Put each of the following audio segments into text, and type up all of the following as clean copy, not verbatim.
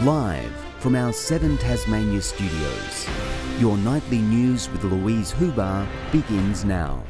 Live from our 7 Tasmania studios, your nightly news with Louise Huber begins now.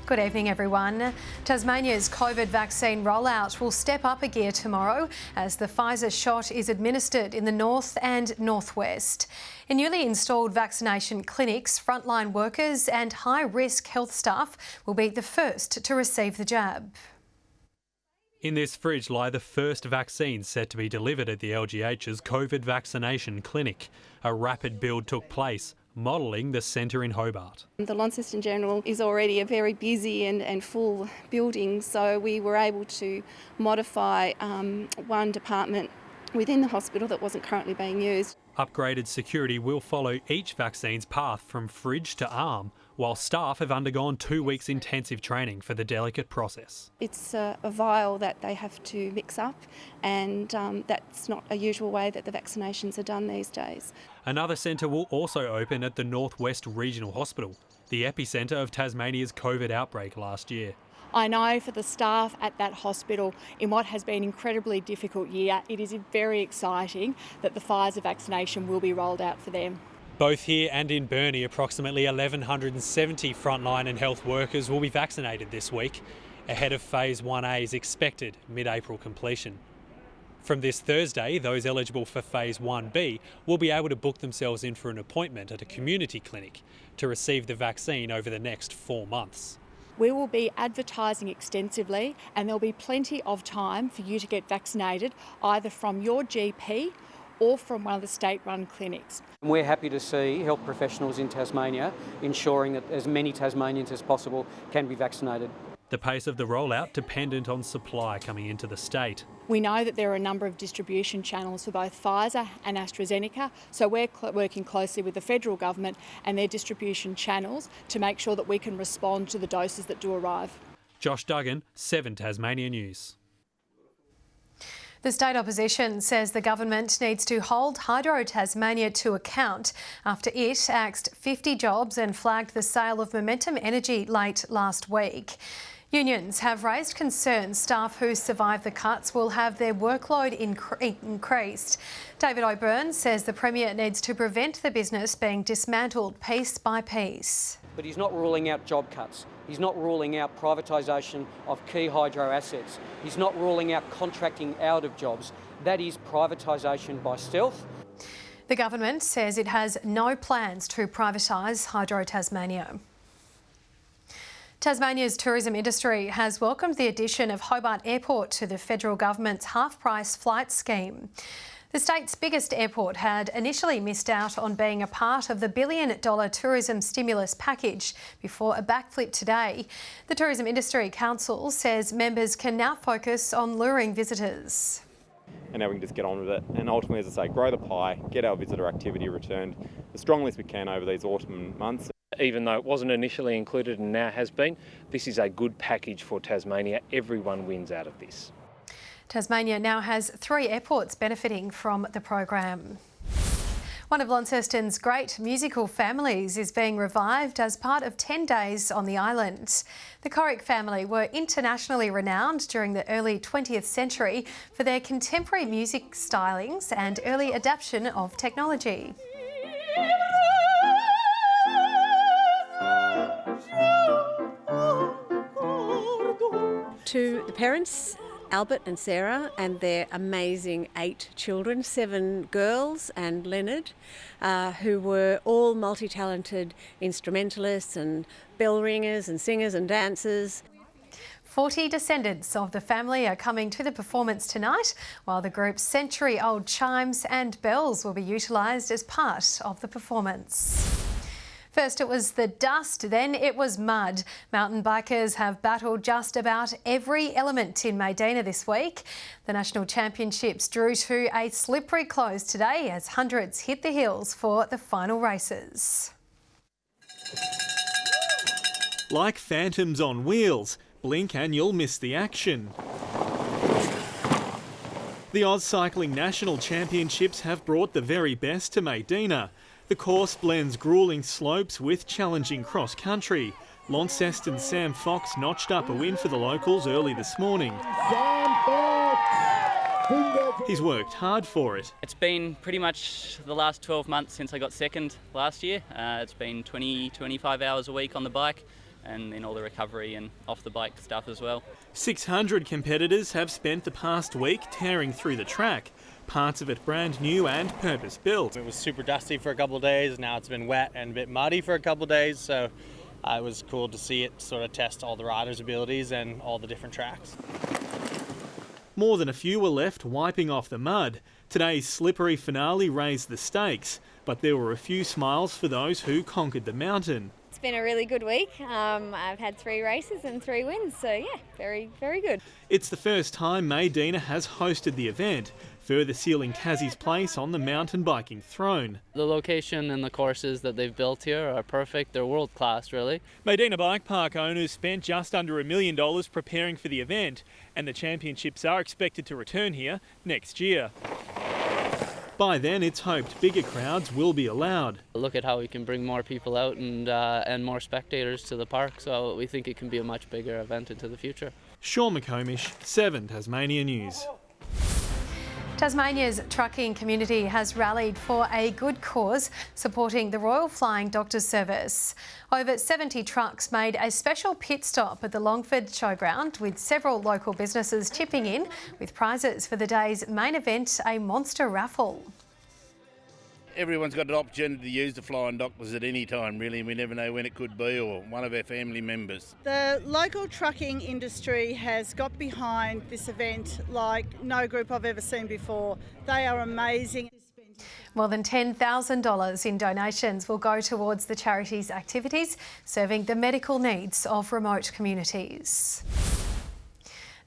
Good evening, everyone. Tasmania's COVID vaccine rollout will step up a gear tomorrow as the Pfizer shot is administered in the north and northwest. In newly installed vaccination clinics, frontline workers and high-risk health staff will be the first to receive the jab. In this fridge lie the first vaccines set to be delivered at the LGH's COVID vaccination clinic. A rapid build took place, modelling the centre in Hobart. The Launceston General is already a very busy and full building, so we were able to modify one department within the hospital that wasn't currently being used. Upgraded security will follow each vaccine's path from fridge to arm, while staff have undergone 2 weeks intensive training for the delicate process. It's a vial that they have to mix up, and that's not a usual way that the vaccinations are done these days. Another centre will also open at the North West Regional Hospital, the epicentre of Tasmania's COVID outbreak last year. I know for the staff at that hospital, in what has been an incredibly difficult year, it is very exciting that the Pfizer vaccination will be rolled out for them. Both here and in Burnie, approximately 1,170 frontline and health workers will be vaccinated this week, ahead of Phase 1A's expected mid-April completion. From this Thursday, those eligible for Phase 1B will be able to book themselves in for an appointment at a community clinic to receive the vaccine over the next 4 months. We will be advertising extensively, and there'll be plenty of time for you to get vaccinated either from your GP or from one of the state-run clinics. We're happy to see health professionals in Tasmania ensuring that as many Tasmanians as possible can be vaccinated. The pace of the rollout dependent on supply coming into the state. We know that there are a number of distribution channels for both Pfizer and AstraZeneca, so we're working closely with the federal government and their distribution channels to make sure that we can respond to the doses that do arrive. Josh Duggan, 7 Tasmania News. The state opposition says the government needs to hold Hydro Tasmania to account after it axed 50 jobs and flagged the sale of Momentum Energy late last week. Unions have raised concerns staff who survive the cuts will have their workload increased. David O'Byrne says the Premier needs to prevent the business being dismantled piece by piece. But he's not ruling out job cuts. He's not ruling out privatisation of key hydro assets. He's not ruling out contracting out of jobs. That is privatisation by stealth. The government says it has no plans to privatise Hydro Tasmania. Tasmania's tourism industry has welcomed the addition of Hobart Airport to the federal government's half-price flight scheme. The state's biggest airport had initially missed out on being a part of the $1 billion tourism stimulus package before a backflip today. The Tourism Industry Council says members can now focus on luring visitors. And now we can just get on with it and ultimately, as I say, grow the pie, get our visitor activity returned as strongly as we can over these autumn months. Even though it wasn't initially included and now has been, this is a good package for Tasmania. Everyone wins out of this. Tasmania now has 3 airports benefiting from the program. One of Launceston's great musical families is being revived as part of 10 days on the island. The CLARKE family were internationally renowned during the early 20th century for their contemporary music stylings and early adoption of technology. To the parents, Albert and Sarah, and their amazing 8 children, 7 girls and Leonard, who were all multi-talented instrumentalists and bell ringers and singers and dancers. 40 descendants of the family are coming to the performance tonight, while the group's century-old chimes and bells will be utilised as part of the performance. First it was the dust, then it was mud. Mountain bikers have battled just about every element in Maydena this week. The National Championships drew to a slippery close today as hundreds hit the hills for the final races. Like phantoms on wheels, blink and you'll miss the action. The Oz Cycling National Championships have brought the very best to Maydena. The course blends gruelling slopes with challenging cross-country. Launceston's Sam Fox notched up a win for the locals early this morning. Sam Fox, finger He's worked hard for it. It's been pretty much the last 12 months since I got second last year. It's been 25 hours a week on the bike and then all the recovery and off the bike stuff as well. 600 competitors have spent the past week tearing through the track, parts of it brand new and purpose-built. It was super dusty for a couple of days, now it's been wet and a bit muddy for a couple of days, so it was cool to see it sort of test all the riders' abilities and all the different tracks. More than a few were left wiping off the mud. Today's slippery finale raised the stakes, but there were a few smiles for those who conquered the mountain. It's been a really good week. I've had 3 races and 3 wins, so yeah, very, very good. It's the first time Maydena has hosted the event, further sealing Tassie's place on the mountain biking throne. The location and the courses that they've built here are perfect. They're world class, really. Maydena Bike Park owners spent just under $1 million preparing for the event, and the championships are expected to return here next year. By then, it's hoped bigger crowds will be allowed. Look at how we can bring more people out and more spectators to the park, so we think it can be a much bigger event into the future. Sean McComish, 7 Tasmania News. Tasmania's trucking community has rallied for a good cause, supporting the Royal Flying Doctors Service. Over 70 trucks made a special pit stop at the Longford Showground, with several local businesses chipping in with prizes for the day's main event, a monster raffle. Everyone's got an opportunity to use the Flying Doctors at any time, really, and we never know when it could be or one of our family members. The local trucking industry has got behind this event like no group I've ever seen before. They are amazing. More than $10,000 in donations will go towards the charity's activities, serving the medical needs of remote communities.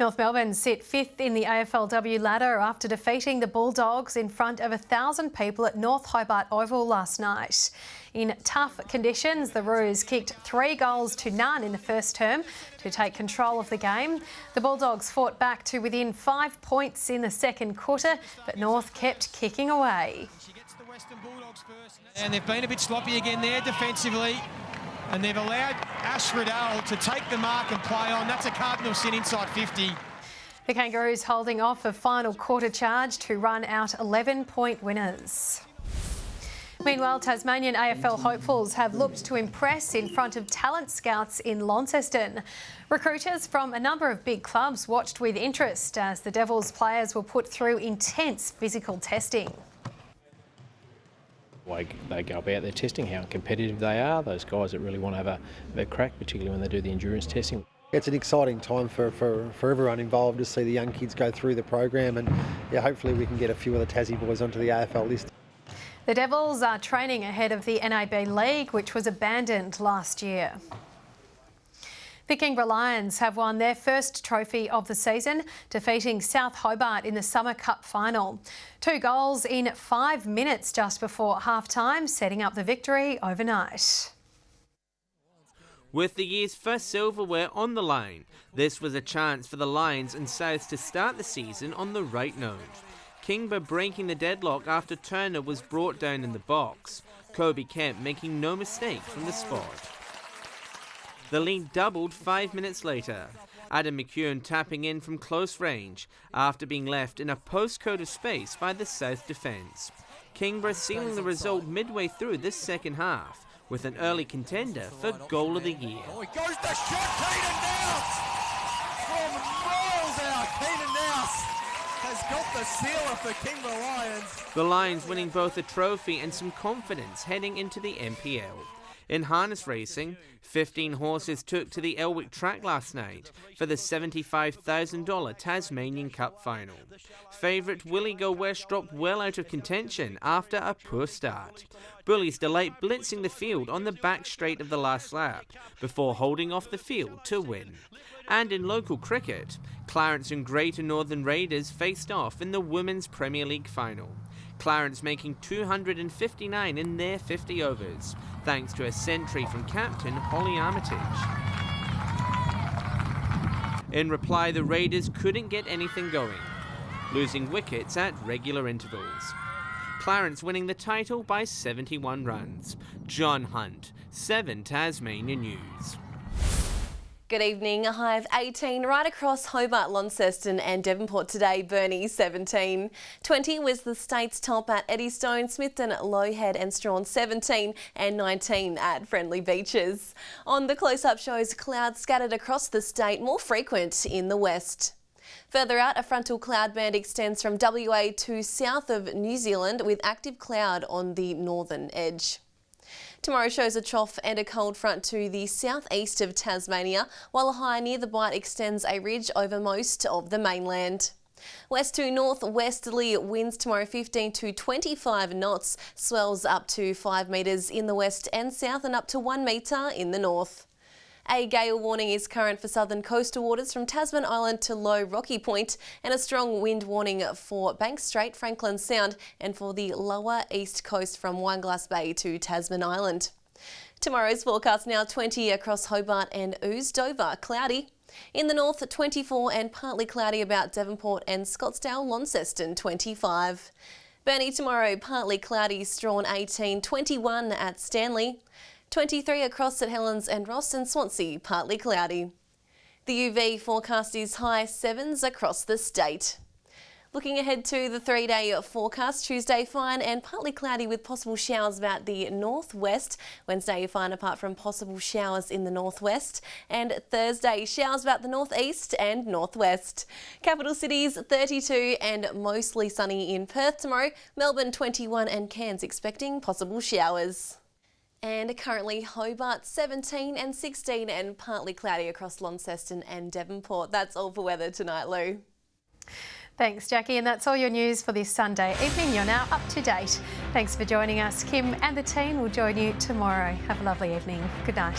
North Melbourne sit 5th in the AFLW ladder after defeating the Bulldogs in front of 1,000 people at North Hobart Oval last night. In tough conditions, the Roos kicked 3 goals to none in the first term to take control of the game. The Bulldogs fought back to within 5 points in the second quarter, but North kept kicking away. And they've been a bit sloppy again there defensively. And they've allowed Ash Riddell to take the mark and play on. That's a cardinal sin inside 50. The Kangaroos holding off a final quarter charge to run out 11-point winners. Meanwhile, Tasmanian AFL hopefuls have looked to impress in front of talent scouts in Launceston. Recruiters from a number of big clubs watched with interest as the Devils players were put through intense physical testing. Way they go about their testing, how competitive they are, those guys that really want to have a crack, particularly when they do the endurance testing. It's an exciting time for everyone involved to see the young kids go through the program, and yeah, hopefully we can get a few of the Tassie boys onto the AFL list. The Devils are training ahead of the NAB League, which was abandoned last year. The Kingborough Lions have won their first trophy of the season, defeating South Hobart in the Summer Cup final. 2 goals in 5 minutes just before half-time, setting up the victory overnight. With the year's first silverware on the line, this was a chance for the Lions and Souths to start the season on the right note. Kingborough breaking the deadlock after Turner was brought down in the box. Kobe Kemp making no mistake from the spot. The lead doubled 5 minutes later. Adam McEwen tapping in from close range after being left in a postcode of space by the South defence. Kingborough sealing the result midway through this second half with an early contender for Goal of the Year. Oh, he goes the shot, Keenan Dowse! From miles out, Keenan Dowse has got the sealer for Kingborough Lions. The Lions winning both a trophy and some confidence heading into the NPL. In harness racing, 15 horses took to the Elwick track last night for the $75,000 Tasmanian Cup final. Favourite Willie Go West dropped well out of contention after a poor start. Bully's Delight blitzing the field on the back straight of the last lap before holding off the field to win. And in local cricket, Clarence and Greater Northern Raiders faced off in the Women's Premier League final. Clarence making 259 in their 50 overs, thanks to a century from captain Holly Armitage. In reply, the Raiders couldn't get anything going, losing wickets at regular intervals. Clarence winning the title by 71 runs. John Hunt, 7 Tasmania News. Good evening. A high of 18 right across Hobart, Launceston and Devonport today. Burnie 17. 20 was the state's top at Eddystone, Smithton, Lowhead and Strawn 17 and 19 at Friendly Beaches. On the close-up shows clouds scattered across the state, more frequent in the west. Further out, a frontal cloud band extends from WA to south of New Zealand with active cloud on the northern edge. Tomorrow shows a trough and a cold front to the southeast of Tasmania, while a high near the Bight extends a ridge over most of the mainland. West to northwesterly winds tomorrow 15 to 25 knots, swells up to 5 metres in the west and south and up to 1 metre in the north. A gale warning is current for southern coastal waters from Tasman Island to Low Rocky Point, and a strong wind warning for Banks Strait, Franklin Sound and for the lower east coast from Wineglass Bay to Tasman Island. Tomorrow's forecast now 20 across Hobart and Ouse, Dover, cloudy. In the north 24 and partly cloudy about Devonport and Scottsdale, Launceston 25. Burnie tomorrow partly cloudy, Strawn 18, 21 at Stanley. 23 across St Helens and Ross, and Swansea partly cloudy. The UV forecast is high 7s across the state. Looking ahead to the 3-day forecast, Tuesday fine and partly cloudy with possible showers about the northwest. Wednesday fine apart from possible showers in the northwest. And Thursday showers about the northeast and northwest. Capital cities 32 and mostly sunny in Perth tomorrow. Melbourne 21 and Cairns expecting possible showers. And currently Hobart 17 and 16 and partly cloudy across Launceston and Devonport. That's all for weather tonight, Lou. Thanks, Jackie, and that's all your news for this Sunday evening. You're now up to date. Thanks for joining us. Kim and the team will join you tomorrow. Have a lovely evening. Good night.